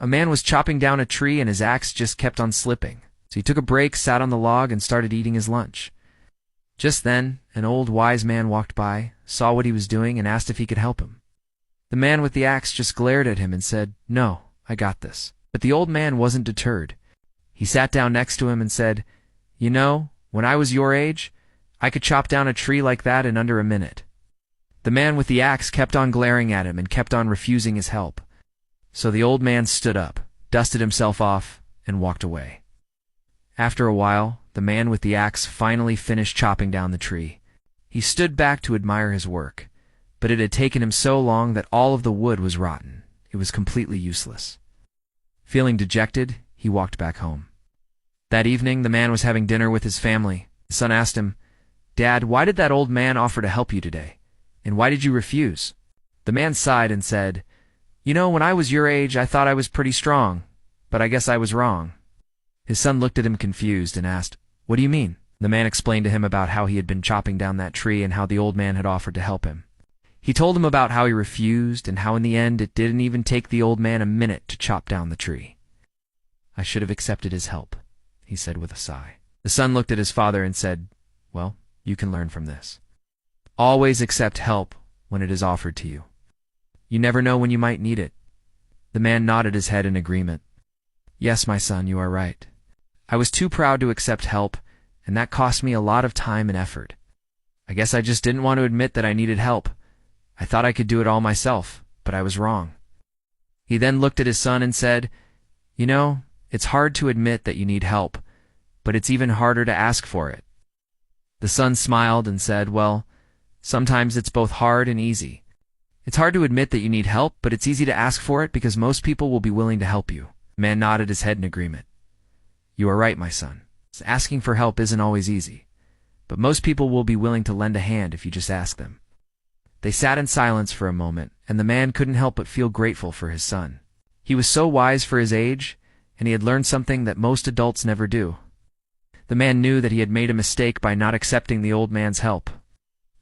A man was chopping down a tree and his axe just kept on slipping. So he took a break, sat on the log, and started eating his lunch. Just then, an old wise man walked by, saw what he was doing, and asked if he could help him. The man with the axe just glared at him and said, "No, I got this." But the old man wasn't deterred. He sat down next to him and said, "You know, when I was your age, I could chop down a tree like that in under a minute." The man with the axe kept on glaring at him and kept on refusing his help. So the old man stood up, dusted himself off, and walked away. After a while, the man with the axe finally finished chopping down the tree. He stood back to admire his work, but it had taken him so long that all of the wood was rotten. It was completely useless. Feeling dejected, he walked back home. That evening, the man was having dinner with his family. His son asked him, "Dad, why did that old man offer to help you today? And why did you refuse?" The man sighed and said, "You know, when I was your age, I thought I was pretty strong, but I guess I was wrong." His son looked at him confused and asked, "What do you mean?" The man explained to him about how he had been chopping down that tree and how the old man had offered to help him. He told him about how he refused and how in the end it didn't even take the old man a minute to chop down the tree. "I should have accepted his help," he said with a sigh. The son looked at his father and said, "Well, you can learn from this. Always accept help when it is offered to you. You never know when you might need it." The man nodded his head in agreement. "Yes, my son, you are right. I was too proud to accept help, and that cost me a lot of time and effort. I guess I just didn't want to admit that I needed help. I thought I could do it all myself, but I was wrong." He then looked at his son and said, "You know, it's hard to admit that you need help, but it's even harder to ask for it." The son smiled and said, "Well, sometimes it's both hard and easy. It's hard to admit that you need help, but it's easy to ask for it because most people will be willing to help you." The man nodded his head in agreement. "You are right, my son. Asking for help isn't always easy, but most people will be willing to lend a hand if you just ask them." They sat in silence for a moment, and the man couldn't help but feel grateful for his son. He was so wise for his age, and he had learned something that most adults never do. The man knew that he had made a mistake by not accepting the old man's help,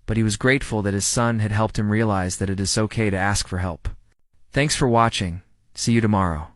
but he was grateful that his son had helped him realize that it is okay to ask for help. Thanks for watching. See you tomorrow.